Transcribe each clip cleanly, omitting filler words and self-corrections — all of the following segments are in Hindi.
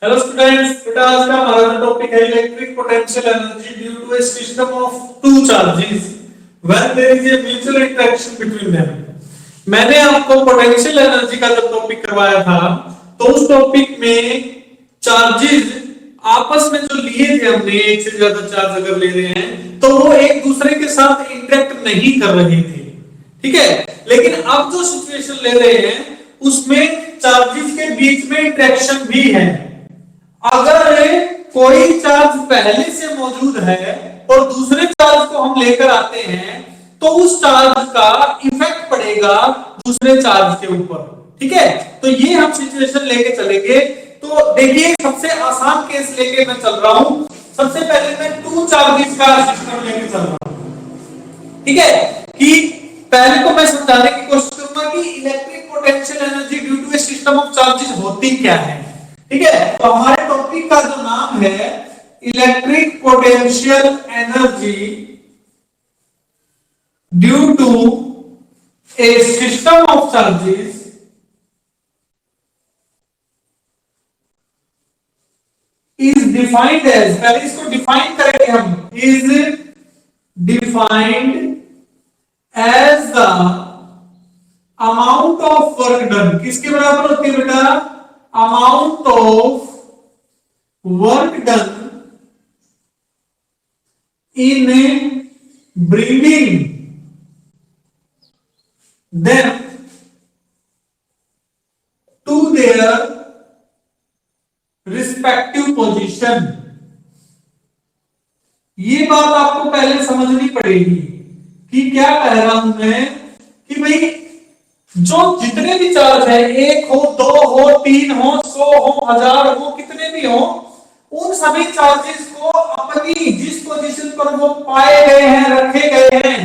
हेलो स्टूडेंट्स, बेटा आज का हमारा टॉपिक है electric potential energy due to a system of two charges when there is a mutual interaction between them. मैंने आपको पोटेंशियल एनर्जी का जब टॉपिक करवाया था तो उस टॉपिक में चार्जेस आपस में जो लिए थे हमने, एक से ज्यादा चार्ज अगर ले रहे हैं तो वो एक दूसरे के साथ इंटरेक्ट नहीं कर रहे थे, ठीक है। लेकिन अब जो सिचुएशन ले रहे हैं उसमें चार्जेस के बीच में इंटरेक्शन भी है। अगर कोई चार्ज पहले से मौजूद है और दूसरे चार्ज को हम लेकर आते हैं तो उस चार्ज का इफेक्ट पड़ेगा दूसरे चार्ज के ऊपर, ठीक है। तो ये हम सिचुएशन लेके चलेंगे। तो देखिए, सबसे आसान केस लेके मैं चल रहा हूं। सबसे पहले मैं टू चार्जेस का सिस्टम लेके चल रहा हूं, ठीक है। कि पहले तो मैं समझाने की कोशिश करूंगा कि electric potential energy due to a system of charges होती क्या है, ठीक है। तो हमारे टॉपिक का जो नाम है electric potential energy due to a system of charges is defined as, पहले इसको डिफाइन करेंगे हम, is defined as the amount of work done. किसके बराबर होती है बेटा? Amount of work done in bringing them to their respective position. ये बात आपको पहले समझनी पड़ेगी कि क्या कह रहा हूं मैं कि भाई जो जितने भी चार्ज है, एक हो, दो हो, तीन हो, 100 हो, 1000 हो, कितने भी हो, उन सभी चार्जेस को अपनी जिस पोजीशन पर वो पाए गए हैं, रखे गए हैं,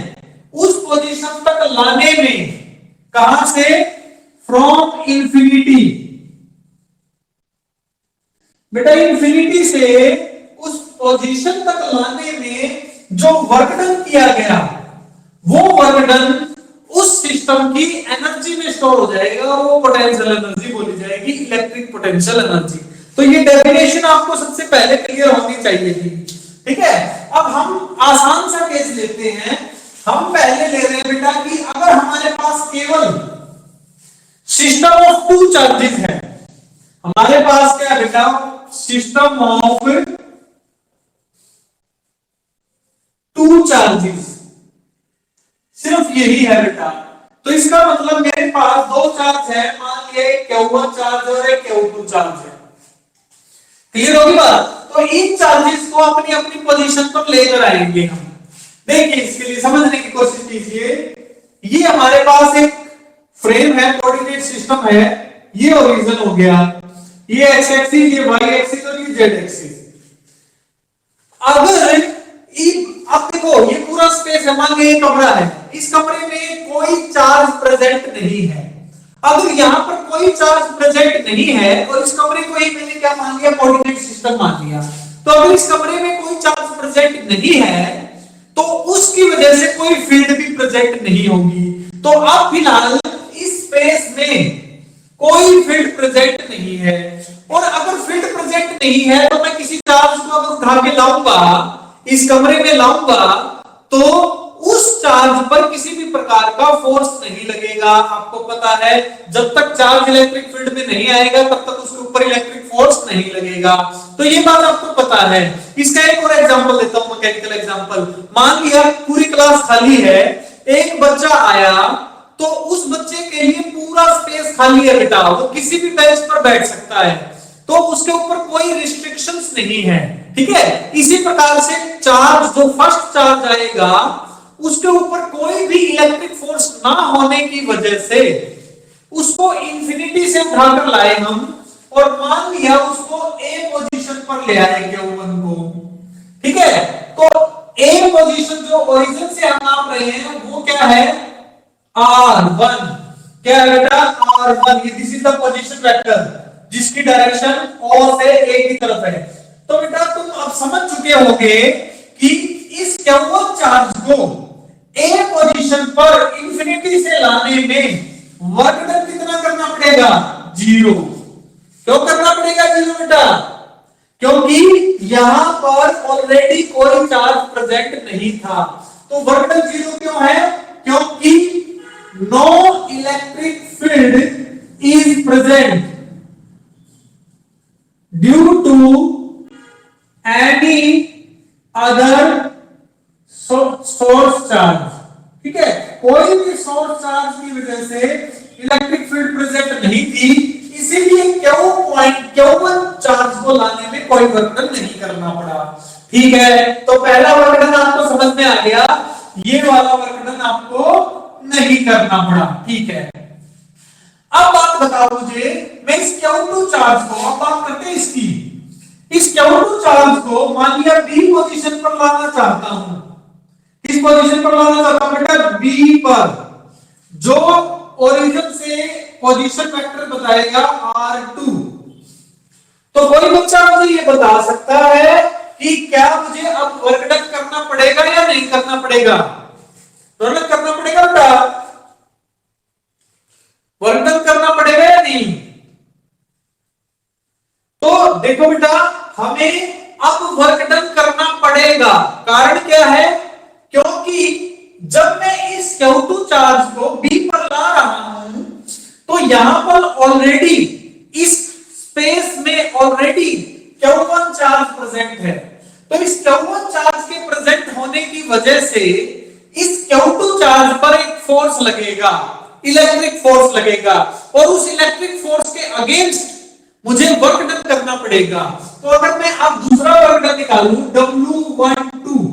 उस पोजीशन तक लाने में, कहां से? From infinity. बेटा इंफिनिटी से उस पोजीशन तक लाने में जो वर्क डन किया गया, वो वर्क डन उस सिस्टम की एनर्जी में स्टोर हो जाएगा और वो पोटेंशियल एनर्जी बोली जाएगी, इलेक्ट्रिक पोटेंशियल एनर्जी। तो ये डेफिनेशन आपको सबसे पहले क्लियर होनी चाहिए थी, ठीक है। अब हम आसान सा केस लेते हैं। हम पहले ले रहे हैं बेटा कि अगर हमारे पास केवल सिस्टम ऑफ टू चार्जेस है, हमारे पास क्या है बेटा? सिस्टम ऑफ टू चार्जेस, सिर्फ यही है बेटा। तो इसका मतलब मेरे पास दो चार्ज है, मान लिया एक Q1 चार्ज और एक Q2 चार्ज है। क्लियर होगी बात? तो इन चार्जेस को अपनी अपनी पोजीशन पर लेकर आएंगे हम। देखिए, इसके लिए समझने की कोशिश कीजिए। ये हमारे पास एक फ्रेम है, कोऑर्डिनेट सिस्टम है। ये ओरिजिन हो गया, ये एक्स एक्सिस, ये वाई एक्सिस और ये जेड एक्सिस। अगर अब देखो, ये पूरा स्पेस है, मान लीजिए कमरा है, इस कमरे में कोई चार्ज प्रेजेंट नहीं है। अगर यहां पर कोई चार्ज प्रेजेंट नहीं है और इस कमरे को ही मैंने क्या मान लिया? कोऑर्डिनेट सिस्टम मान लिया। तो अगर इस कमरे में कोई चार्ज प्रेजेंट नहीं है तो उसकी वजह से कोई फील्ड भी प्रेजेंट नहीं होगी। तो अब फिलहाल इस स्पेस में कोई फील्ड प्रेजेंट नहीं है, और अगर फील्ड प्रेजेंट नहीं है तो मैं किसी चार्ज को अगर उठा के लाऊंगा, इस कमरे में लाऊंगा, तो उस चार्ज पर किसी भी प्रकार का फोर्स नहीं लगेगा। आपको पता है, जब तक चार्ज इलेक्ट्रिक फील्ड में नहीं आएगा तब तक उसके ऊपर इलेक्ट्रिक फोर्स नहीं लगेगा। तो ये बात आपको पता है। इसका एक और एग्जांपल देता हूं, मैकेनिकल एग्जांपल। मान लिया पूरी क्लास खाली है, एक बच्चा आया, तो उस बच्चे के लिए पूरा स्पेस खाली है बेटा, वो किसी भी बेंच पर बैठ सकता है, तो उसके ऊपर कोई रिस्ट्रिक्शंस नहीं है, ठीक है। इसी प्रकार से चार्ज, जो फर्स्ट चार्ज आएगा, उसके ऊपर कोई भी इलेक्ट्रिक फोर्स ना होने की वजह से उसको इंफिनिटी से उठाकर लाए हम, और मान लिया उसको ए पोजीशन पर ले आए Q1 को, ठीक है। तो ए पोजीशन जो ओरिजिन से हम नाप रहे हैं वो क्या है? R1। क्या है बेटा? R1। ये this is the position vector जिसकी डायरेक्शन O से A की तरफ है। तो बेटा तुम अब समझ चुके होंगे कि इस Q1 चार्ज को A पोजीशन पर इंफिनिटी से लाने में वर्क डन कितना करना पड़ेगा? 0। क्यों करना पड़ेगा 0? बेटा? क्योंकि यहां पर ऑलरेडी कोई चार्ज प्रेजेंट नहीं था, तो वर्क डन 0 क्यों है? क्योंकि no electric field is present due to any other source charge. ठीक है, कोई भी सोर्स चार्ज की वजह से इलेक्ट्रिक फील्ड प्रेजेंट नहीं थी, इसीलिए Q1 चार्ज को लाने में कोई वर्क डन नहीं करना पड़ा। ठीक है, तो पहला वर्क डन आपको समझ में आ गया, ये वाला वर्क डन आपको नहीं करना पड़ा। ठीक है, अब बात बताओ मुझे, मैं इस Q2 चार्ज को, अब बात करते हैं इसकी, इस Q2 चार्ज को मान लिया B पोजीशन पर लाना चाहता हूं। किस पोजीशन पर लाना चाहता हूं बेटा? B पर, जो ओरिजिन से पोजीशन वेक्टर बताएगा R2। तो कोई बच्चा मुझे ये बता सकता है कि क्या मुझे अब वर्क डन करना पड़ेगा या नहीं करना पड़ेगा? वर्क डन करना पड़ेगा बेटा, वर्क डन करना पड़ेगा या नहीं? तो देखो बेटा, हमें अब वर्क डन करना पड़ेगा। कारण क्या है? क्योंकि जब मैं इस Q2 चार्ज को B पर ला रहा हूं, तो यहां पर ऑलरेडी इस स्पेस में ऑलरेडी Q1 चार्ज प्रेजेंट है। तो इस Q1 चार्ज के प्रेजेंट होने की वजह से इस Q2 चार्ज पर एक फोर्स लगेगा, इलेक्ट्रिक फोर्स लगेगा, और उस इलेक्ट्रिक फोर्स के अगेंस्ट मुझे वर्क डन करना पड़ेगा। तो अगर मैं अब दूसरा वर्क डन निकालूं W12,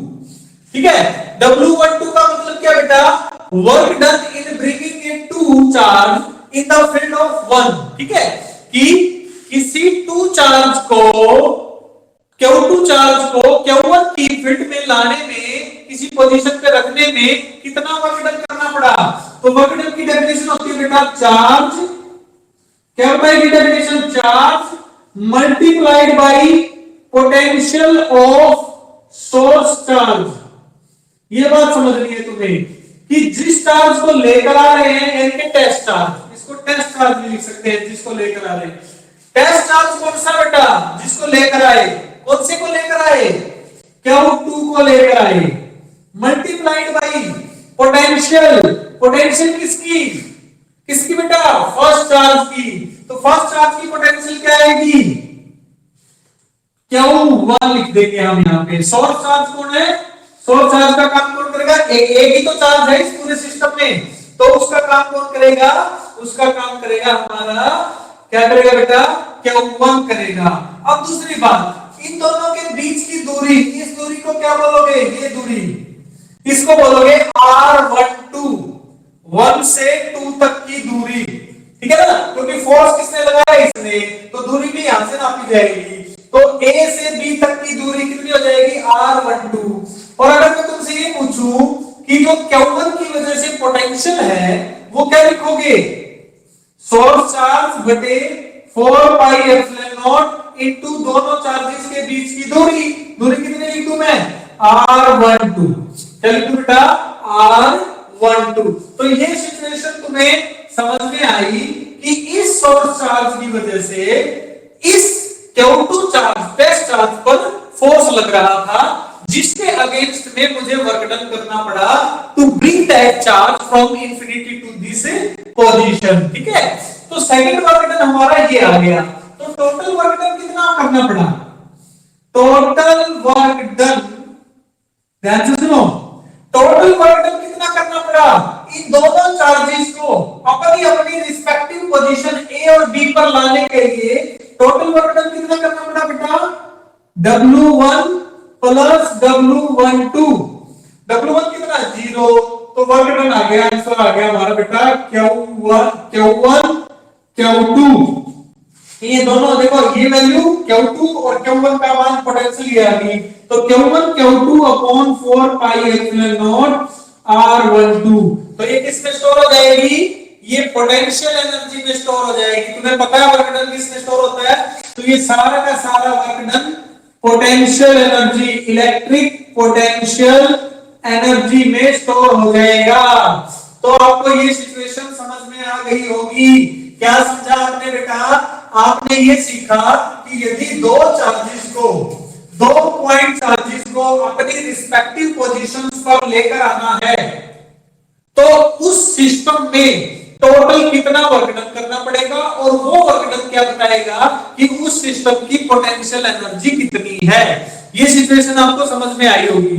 ठीक है, W12 का मतलब क्या बेटा? Work done in bringing a 2 charge in the field of 1। ठीक है, कि किसी 2 चार्ज को, Q2 चार्ज को Q1 की फील्ड में लाने में, किसी पोजीशन पे रखने में कितना वर्क डन करना पड़ा? तो वर्क डन की डेफिनेशन होती है बेटा चार्ज, क्या होता है की definition? Charge multiplied by potential of source charge. ये बात समझनी है तुम्हें कि जिस चार्ज को लेकर आ रहे हैं, यानी कि टेस्ट चार्ज, इसको टेस्ट चार्ज भी लिख सकते हैं, जिसको लेकर आ रहे हैं। टेस्ट चार्ज कौन सा बेटा? जिसको लेकर आए, कौन से को लेकर आए? Q2 को लेकर आए, मल्टीप्लाइड बाय पोटेंशियल। पोटेंशियल किसकी? किसकी बेटा? फर्स्ट चार्ज की। तो फर्स्ट चार्ज की पोटेंशियल क्या आएगी? Q1 लिख देंगे हम यहाँ पे। सोर्स चार्ज कौन है? सोर्स चार्ज का काम कौन करेगा? एक ही तो चार्ज है इस पूरे सिस्टम में, तो उसका काम कौन करेगा? उसका काम करेगा हमारा, क्या करेगा बेटा? Q1 करेगा। अब दूसरी बात, इन दोनों के बीच की दूरी, इस दूरी को क्या बोलोगे? ये दूरी, इसको बोलोगे R12, 1 से 2 तक की दूरी। ठीक है ना, क्योंकि फोर्स किसने लगाया? इसने, तो दूरी भी यहां से नापी जाएगी। तो A से B तक की दूरी कितनी हो जाएगी? R12। और अगर मैं तुमसे ये पूछूं कि जो Q1 की वजह से पोटेंशियल है, वो क्या लिखोगे? सोर्स चार्ज बटे 4 पाई एप्सिलॉन नॉट इनटू दोनों चार्जेस के बीच की दूरी। दूरी कितनी लिखूं मैं? R12। क्या लिखूं बेटा? R12। तो ये सिचुएशन तुम्हें समझ में आई कि इस सोर्स चार्ज की वजह से इस Q2 चार्ज, टेस्ट चार्ज पर फोर्स लग रहा था, जिसके अगेंस्ट में मुझे वर्क डन करना पड़ा to bring that charge from infinity to this position. ठीक है, तो सेकंड वर्क डन हमारा ये आ गया। तो टोटल वर्क डन कितना करना पड़ा? टोटल वर्क डन, ध्यान से सुनो, टोटल वर्क डन कितना करना पड़ा? इन दोनों चार्जेस को अपनी अपनी रिस्पेक्टिव पोजीशन A और B पर लाने के लिए टोटल वर्क डन कितना करना पड़ा बेटा? W1 plus W12। W1 कितना? 0। तो वर्क डन आ गया, आंसर आ गया हमारा बेटा Q1 Q2। ये दोनों देखो, ये वैल्यू Q2 और Q1 का मान पोटेंशियल ये आ गई, तो Q1 Q2 upon 4 pi epsilon not R12। तो ये किसमें स्टोर हो जाएगी? ये पोटेंशियल एनर्जी में स्टोर हो जाएगी। तुम्हें पता है वर्क डन किसमें स्टोर होता है? तो ये सारा का सारा work done potential energy, electric potential energy में स्टोर हो जाएगा। तो आपको ये सिचुएशन समझ में आ गई होगी। क्या समझा आपने बेटा? आपने ये सीखा कि यदि दो चार्जेस को, दो पॉइंट चार्जेस को अपनी रिस्पेक्टिव पोजीशंस पर लेकर आना है तो उस सिस्टम में टोटल कितना वर्कडन करना पड़ेगा, और वो वर्कडन क्या बताएगा कि उस सिस्टम की पोटेंशियल एनर्जी कितनी है। ये सिचुएशन आपको समझ में आई होगी।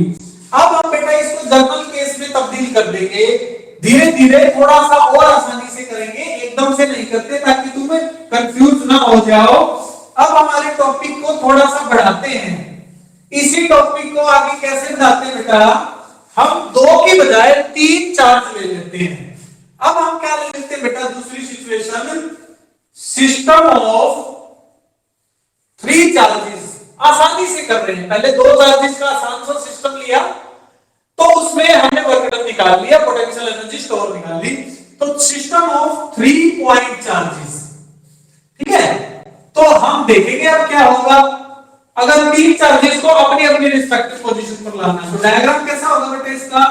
अब हम बेटा इसको जनरल केस में तब्दील कर देंगे, धीरे धीरे थोड़ा सा और आसानी से करेंगे, एकदम से नहीं करते ताकि तुम कंफ्यूज ना हो जाओ। अब हमारे टॉपिक को थोड़ा सा बढ़ाते हैं। इसी टॉपिक को आगे कैसे बढ़ाते हैं बेटा, हम दो की बजाय तीन चार्ज ले लेते हैं। अब हम क्या ले लेते हैं बेटा, दूसरी situation, system of three charges. आसानी से कर रहे हैं, पहले दो चार्जेस का आसान सा सिस्टम लिया तो उसमें हमने वर्कडन निकाल लिया, पोटेंशियल एनर्जी स्टोर निकाल ली। तो सिस्टम ऑफ 3 पॉइंट चार्जेस, ठीक है। तो हम देखेंगे अब क्या होगा अगर तीन चार्जेस को अपनी अपनी रिस्पेक्टिव पोजीशन पर लाना है। तो डायग्राम कैसा होगा बेटा इसका,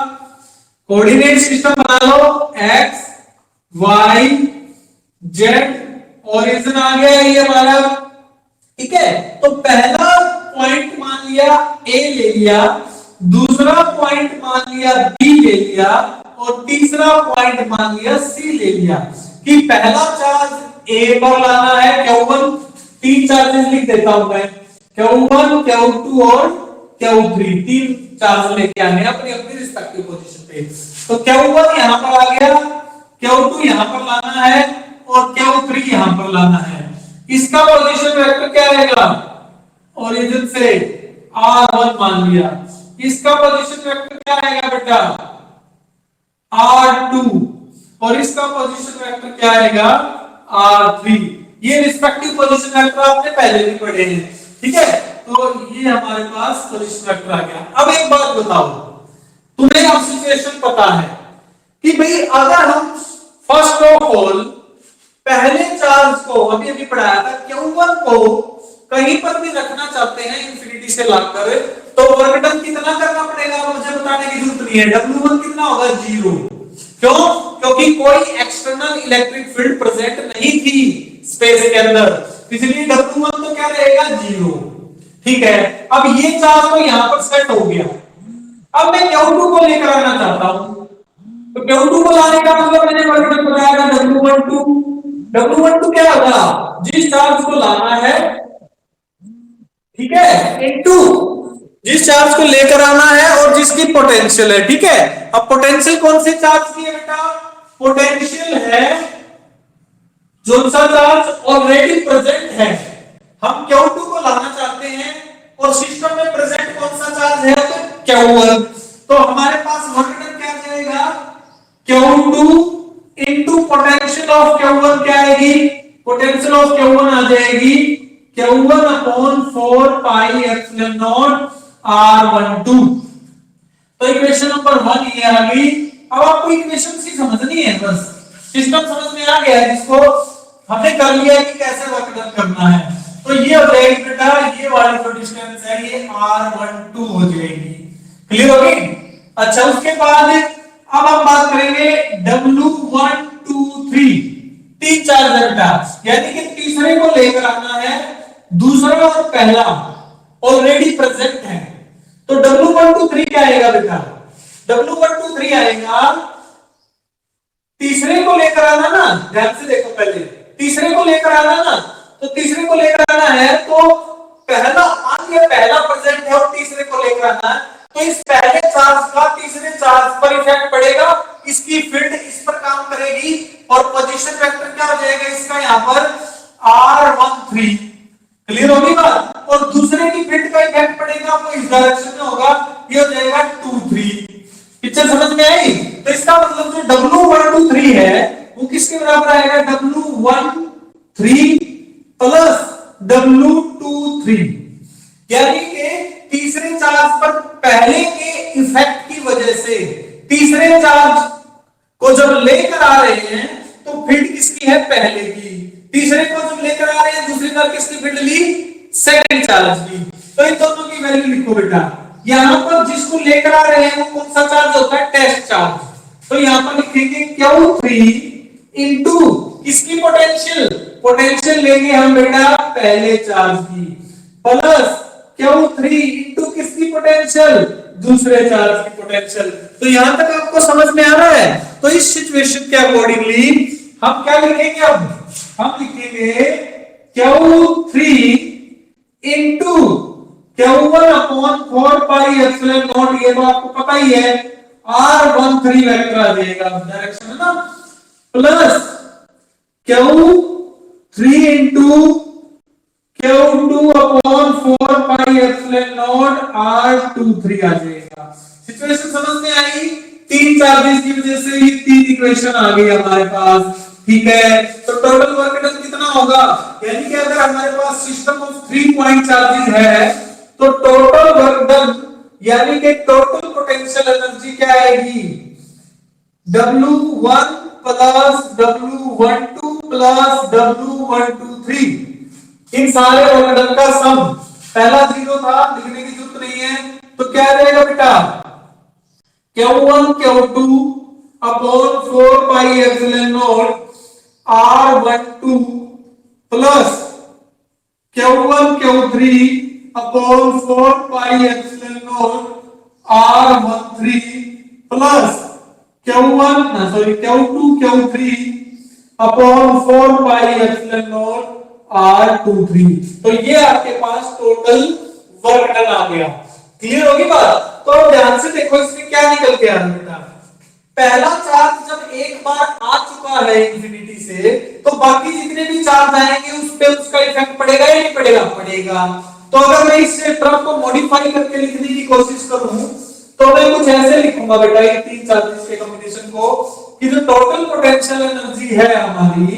कोऑर्डिनेट सिस्टम बना लो, x y z, ओरिजिन आ गया ये हमारा, ठीक है। तो पहला पॉइंट मान लिया A ले लिया, दूसरा पॉइंट मान लिया B ले लिया, और तीसरा पॉइंट मान लिया C ले लिया। कि पहला चार्ज A पर लाना है Q1, तीन चार्जेस लिख देता हूं मैं, Q1 Q2 और Q3, तीन चार्ज लेके आने अपनी अपनी रिस्पेक्टिव पोजीशन पे। तो Q1 यहां पर आ गया, Q2 यहां पर लाना है और Q3 यहां पर लाना है। इसका पोजीशन वेक्टर क्या आएगा, ओरिजिन से R1 मान लिया। इसका पोजीशन वेक्टर क्या आएगा बेटा, R2, और इसका पोजीशन वेक्टर क्या आएगा, R3। ये रिस्पेक्टिव पोजीशन वेक्टर आपने पहले भी पढ़े हैं, ठीक है। तो ये हमारे पास पोजीशन वेक्टर आ गया। अब एक बात बताओ, तुम्हें अब सिचुएशन पता है कि भाई अगर हम फर्स्ट ऑफ ऑल पहले चार्ज को अभी अभी पढ़ाया था Q1 को कहीं पर भी रखना चाहते हैं इंफिनिटी से लाकर, तो वर्क डन कितना करना पड़ेगा मुझे बताने की जरूरत नहीं है। W1 कितना होगा, 0। क्यों, क्योंकि कोई एक्सटर्नल इलेक्ट्रिक फील्ड प्रेजेंट नहीं थी स्पेस के अंदर, इसलिए W1 तो क्या रहेगा, 0, ठीक है। अब ये चार्ज तो यहां पर सेट हो गया। अब मैं Q2 को लेकर आना चाहता हूं, तो Q2 को लाने का मतलब मैंने वर्क डन बताया था W12 क्या होगा, जिस चार्ज को लाना है, ठीक है, इनटू जिस चार्ज को लेकर आना है और जिसकी पोटेंशियल है, ठीक है। अब पोटेंशियल कौन से चार्ज की है बेटा, पोटेंशियल है जो सा चार्ज ऑलरेडी प्रेजेंट है। हम Q2 को लाना चाहते हैं और सिस्टम में प्रेजेंट कौन सा चार्ज है, तो Q1। तो हमारे पास वर्क डन क्या जाएगा, Q2 into potential of Q1 क्या आएगी, पोटेंशियल ऑफ Q1 आ जाएगी Q1 upon 4 pi epsilon not R12। तो इक्वेशन नंबर 1 ये आ गई। अब आपको इक्वेशन सी समझनी है, बस सिस्टम समझ में आ गया है, जिसको हमने कर लिया कि कैसे वर्क डन करना है। तो ये हो जाएगी बेटा, ये वाली जो डिस्टेंस है ये R12 हो जाएगी, क्लियर हो गई। अच्छा, उसके बाद अब हम बात करेंगे W1 2 3, तीन चार्ज है बेटा, यानी कि तीसरे को लेकर आना है, दूसरा और पहला ऑलरेडी प्रेजेंट है। तो W123 क्या आएगा बेटा, W123 आएगा, तीसरे को लेकर आना ना, ध्यान से देखो, पहले तीसरे को लेकर आना ना, तो तीसरे को लेकर आना है तो पहला मान लिया पहला प्रेजेंट है और तीसरे को लेकर आना है, तो इस पहले चार्ज का तीसरे चार्ज पर इफेक्ट पड़ेगा, इसकी फील्ड इस पर काम करेगी और पोजीशन वेक्टर क्या हो जाएगा इसका, यहां पर R13, क्लियर होगी बात। और दूसरे की फील्ड का इफेक्ट पड़ेगा आपको इस डायरेक्शन में होगा, ये हो जाएगा 2 3। पिक्चर समझ में आई। तो इसका मतलब जो W123 है वो किसके बराबर आएगा, W13 प्लस W23, यानी कि तीसरे चार्ज पर पहले के इफेक्ट की वजह से तीसरे चार्ज को जब लेकर आ रहे हैं तो फील्ड किसकी है, पहले की। तीसरे को जब लेकर आ रहे हैं दूसरी बार किसकी फील्ड ली, सेकंड चार्ज की। तो इन दोनों की वैल्यू लिखो बेटा, यहां पर जिसको लेकर आ रहे हैं वो कौन सा चार्ज होता है, टेस्ट चार्ज। तो यहां पर लिखेंगे Q3 इंटू इसकी पोटेंशियल पोटेंशियल लेंगे हम बेटा पहले चार्ज की, प्लस Q3 इंटू किसकी पोटेंशियल, दूसरे चार्ज की पोटेंशियल। तो यहां तक आपको समझ में आ रहा है। तो इस सिचुएशन के अकॉर्डिंगली हम क्या लिखेंगे, अब हम लिखेंगे Q3 into Q1 upon 4 pi epsilon not, ये तो आपको पता ही है, R13 वेक्टर आ जाएगा डायरेक्शन है ना, plus Q3 into Q2 upon 4 pi epsilon not R23 आ जाएगा। सिचुएशन समझ में आई। तीन चार्जेस की वजह से ये तीन इक्वेशन आ गई हमारे पास, ठीक है। तो टोटल वर्क डन कितना होगा, यानी कि अगर हमारे पास सिस्टम ऑफ 3 पॉइंट चार्जेस है तो टोटल वर्क डन यानी कि टोटल पोटेंशियल एनर्जी क्या आएगी, W1 plus W12 plus W123, इन सारे वर्क डन का सम, पहला जीरो था लिखने की जरूरत नहीं है, तो क्या रहेगा बेटा Q1 Q2 upon 4 pi epsilon not R12 plus Q1 Q3 upon 4 pi epsilon not R13 plus Q2 Q3 upon 4 pi epsilon not R23। तो ये आपके पास टोटल वर्क डन आ गया। क्लियर होगी बात। तो ध्यान से देखो इसमें क्या निकल के आ रहा है बेटा, पहला चार्ज जब एक बार आ चुका है इंफिनिटी से, तो बाकी जितने भी चार्ज आएंगे उस पे उसका इफेक्ट पड़ेगा या नहीं पड़ेगा, पड़ेगा। तो अगर मैं इस टर्म को मॉडिफाई करके लिखने की कोशिश करूं तो मैं कुछ ऐसे लिखूंगा बेटा ये तीन चार्जेस के कॉम्बिनेशन को, कि जो टोटल पोटेंशियल एनर्जी है हमारी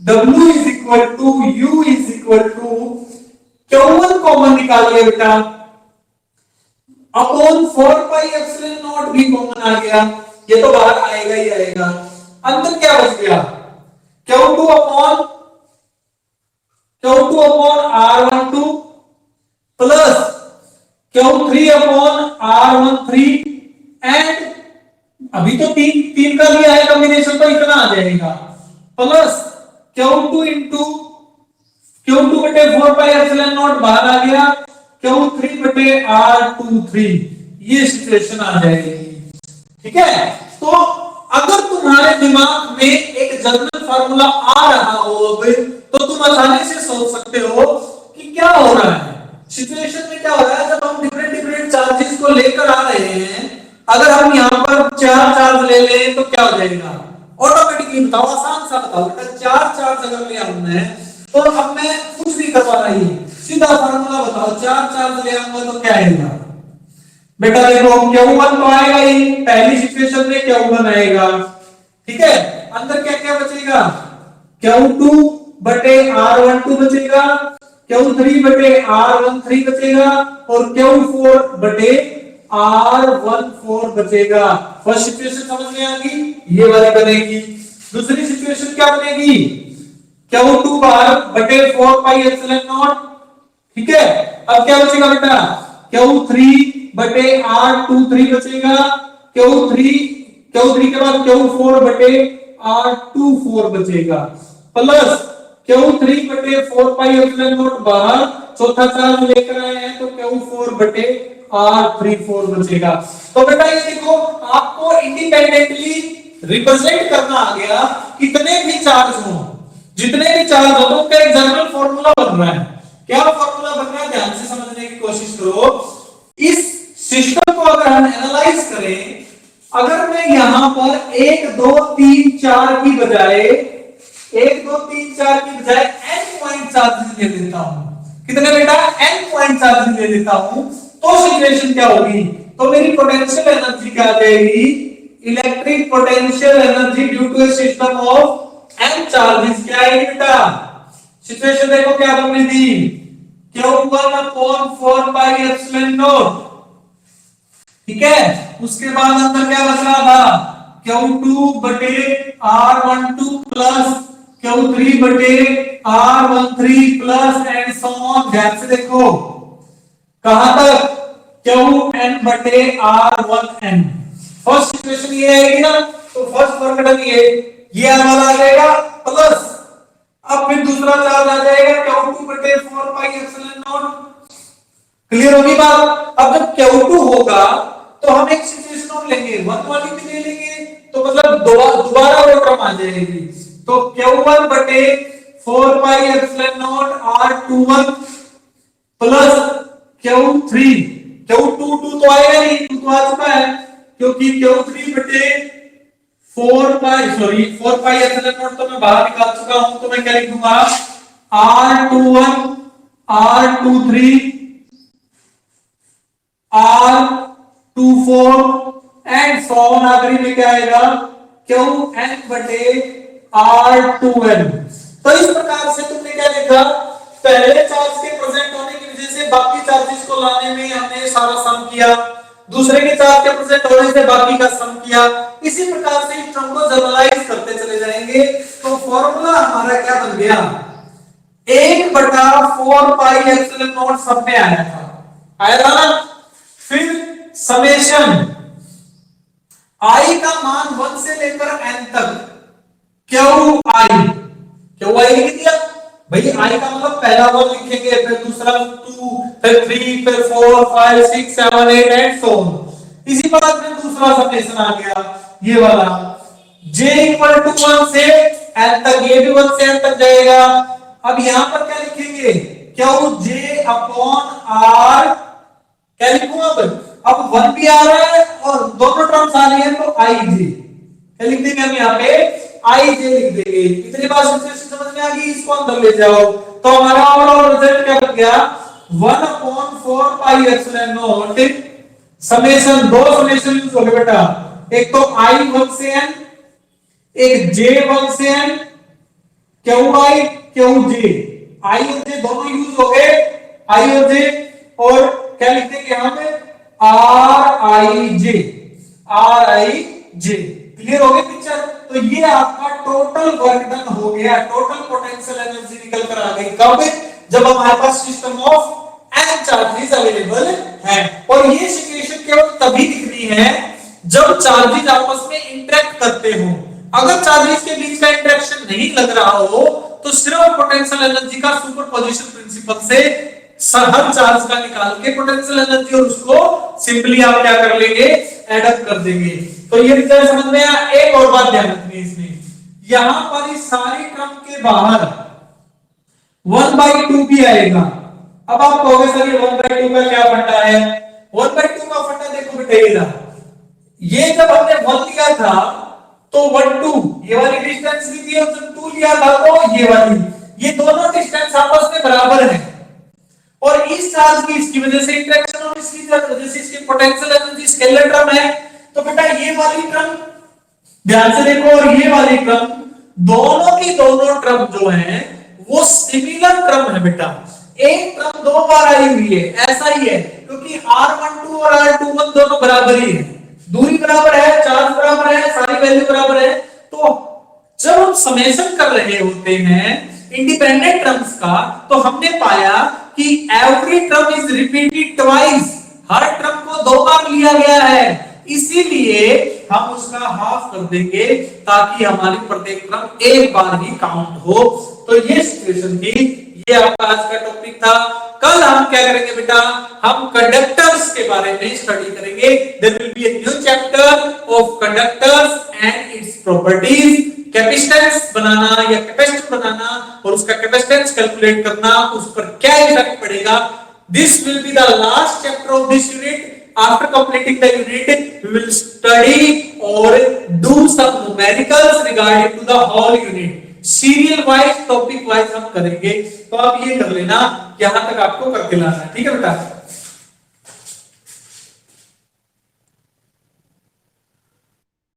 W is equal to U is equal to Q1 common निकालिए बेटा अपॉन 4 पाई एप्सिलॉन नॉट भी कॉमन आ गया, ये तो बाहर आएगा ही आएगा। अंदर क्या बच गया, Q2 upon R12 plus Q3 upon R13 and अभी तो तीन का लिया है कॉम्बिनेशन, तो इतना आ जाएगा, प्लस Q2 इंटू Q2 बटे 4 पाई एप्सिलॉन नॉट बाहर आ गया, Q3 बटे R23, ये सिचुएशन आ जाएगी। ठीक है। तो अगर तुम्हारे दिमाग में एक जनरल फार्मूला आ रहा हो अब, तो तुम आसानी से सोच सकते हो कि क्या हो रहा है सिचुएशन में, क्या हो रहा है जब हम डिफरेंट चार्जेस को लेकर आ रहे हैं। अगर हम यहाँ पर 4 चार्ज ले लें तो क्या हो जाएगा, ऑटोमेटिकली बताओ, आसान सा बताओ बेटा, 4 चार्ज अगर ले आऊंगा है तो अब मैं कुछ नहीं करवा रही, सीधा फार्मूला बताओ, 4 चार्ज ले आऊंगा तो क्या आएगा बेटा, देखो Q1 तो आएगा ही, पहली सिचुएशन में Q1 आएगा, ठीक है। अंदर क्या क्या बचेगा, Q2 बटे R12 बचेगा, Q3 बटे R13 बचेगा और Q4 बटे R14 बचेगा। फर्स्ट सिचुएशन समझ में आ गई, ये वाली बनेगी। दूसरी सिचुएशन क्या बनेगी, Q2 बाहर बटे 4 पाई एप्सिलॉन नॉट, ठीक है। अब क्या बचेगा बेटा, Q3 बटे R23 बचेगा, Q3 के बाद Q4 बटे R24 बचेगा, प्लस Q3 बटे 4 पाई एप्सिलॉन नॉट बाहर, चौथा चार्ज लेकर आए हैं तो Q4 बटे R34 बचेगा। तो बेटा ये देखो आपको इंडिपेंडेंटली रिप्रेजेंट करना आ गया, कितने भी चार्ज हो, जितने भी चार्ज हो, तो क्या एक जनरल फॉर्मूला बन रहा है। क्या फॉर्मूला बन रहा है, ध्यान से समझने की कोशिश करो। इस सिस्टम को अगर हम एनालाइज करें, अगर मैं यहां पर 1 2 3 4 की बजाय n पॉइंट चार्जेस ले लेता हूं, कितने बेटा, n पॉइंट चार्जेस ले लेता हूं, तो सिचुएशन क्या होगी, तो मेरी पोटेंशियल एनर्जी क्या आ जाएगी, electric potential energy due to a system of n charges क्या आएगी बेटा, सिचुएशन देखो क्या बनने दी, Q1 upon 4 pi epsilon not, ठीक है। उसके बाद अंदर क्या बच रहा था, Q2 बटे R12 प्लस Q3 बटे R13 plus and so on. ध्यान से देखो कहां तक, Qn बटे R1n। फर्स्ट सिचुएशन ये आएगी ना, तो फर्स्ट वर्क डन ये, ये वाला आ जाएगा प्लस, अब फिर दूसरा चार्ज आ जाएगा Q2 बटे 4 पाई एप्सिलॉन नॉट। क्लियर होगी बात? अब जब Q2 होगा तो हम एक सिचुएशन और लेंगे, 1 वाली भी ले लेंगे, तो मतलब दोबारा वो टर्म आ जाएगी। तो Q1 बटे 4 pi epsilon not R21 plus Q3, Q2 तो आएगा नहीं, 2 तो आ चुका है, क्योंकि Q3 बटे 4 पाई एप्सिलॉन नॉट तो मैं बाहर निकाल चुका हूं, तो मैं क्या लिख दूंगा R21 R23 R24 and so on, आखिरी में क्या आएगा Qn बटे R2n। तो इस प्रकार से तुमने क्या देखा, पहले चार्ज के प्रेजेंट होने की वजह से बाकी चार्जेस को लाने में हमने सारा सम किया, दूसरे के चार्ज के प्रेजेंट होने से बाकी का सम किया। इसी प्रकार से इस टर्म को जनरलाइज करते चले जाएंगे। तो फॉर्मूला हमारा क्या बन गया, 1 बटा 4 पाई एप्सिलॉन नॉट सब में आया था ना। फिर समेशन i का मान 1 से लेकर n तक QI लिख दिया भाई, i का मतलब पहला 1 लिखेंगे, फिर दूसरा 2, फिर 3, फिर 4, 5, 6, 7, 8 एंड सो ऑन। इसी प्रकार फिर दूसरा समेशन आ गया ये वाला, j इक्वल टू 1 से n तक, ये भी 1 से n तक जाएगा। अब यहां पर क्या लिखेंगे, QJ अपॉन R, क्या लिखूं अब 1 भी आ रहा है और दोनों टर्म्स आ रही है, तो IJ क्या लिख देंगे हम यहाँ पे, IJ लिख देंगे। इतनी बात सिचुएशन समझ में आ गई, इसको अंदर ले जाओ। तो हमारा ओवरऑल रिजल्ट क्या बन गया, 1 upon 4 pi epsilon not summation, दो समेशन यूज हो गए बेटा, एक तो I1 से n, एक J1 से n, QI QJ, I और J दोनों यूज हो गए, I और J, और क्या लिख देंगे यहां पे RIJ। क्लियर हो गई पिक्चर? तो ये आपका टोटल वर्क डन हो गया, टोटल पोटेंशियल एनर्जी निकल कर आ गई। कब? जब हमारे पास system of n charges available है। और ये सिचुएशन केवल तभी दिखनी है जब चार्जेस आपस में इंटरेक्ट करते हो। अगर चार्जेस के बीच का इंटरेक्शन नहीं लग रहा हो तो सिर्फ पोटेंशियल एनर्जी का सुपरपोजिशन प्रिंसिपल से हर चार्ज का निकाल के पोटेंशियल एनर्जी और उसको सिंपली आप क्या कर लेंगे, एड अप कर देंगे। तो ये रिजल्ट समझ में आया। एक और बात ध्यान रखनी है इसमें, यहां पर इस सारी टर्म के बाहर 1/2 भी आएगा। अब आप कहोगे सर ये 1/2 का क्या फंडा है? 1/2 का फंडा देखो बेटा, ये जब हमने 1 लिया था तो 1/2 ये वाली डिस्टेंस ली थी, और जब 2 लिया था तो ये वाली, ये दोनों डिस्टेंस आपस में बराबर है। और इस चार्ज की इसकी वजह से इंटरेक्शन और इसकी वजह से इसकी पोटेंशियल एनर्जी स्केलर टर्म है। तो बेटा ये वाली टर्म ध्यान से देखो, और ये वाली टर्म, दोनों की दोनों टर्म जो है वो सिमिलर टर्म है बेटा। एक टर्म 2 बार आई हुई है, ऐसा ही है, क्योंकि R12 और R21 दोनों बराबर ही है, दूरी बराबर है, चार्ज बराबर है, सारी वैल्यू बराबर है। तो जब हम समेशन कर रहे होते हैं इंडिपेंडेंट टर्म्स का, तो हमने पाया कि every term is repeated twice, her term को 2 बार लिया गया है, इसीलिए हम उसका हाफ कर देंगे ताकि हमारी प्रत्येक टर्म एक बार ही काउंट हो। तो ये सिचुएशन थी, ये आपका आज का टॉपिक था। कल हम क्या करेंगे बेटा, हम कंडक्टर्स के बारे में स्टडी करेंगे। There will be a new chapter of conductors and its properties. Capacitance बनाना या कैपेसिटर बनाना और उसका कैपेसिटेंस कैलकुलेट करना, उस पर क्या इफेक्ट पड़ेगा, this will be the last chapter of this unit. After completing the unit, we will study or do some numericals regarding to the whole unit. Serial wise, topic wise हम करेंगे। तो आप ये कर लेना, यहाँ तक आपको करके लाना है, ठीक है बेटा।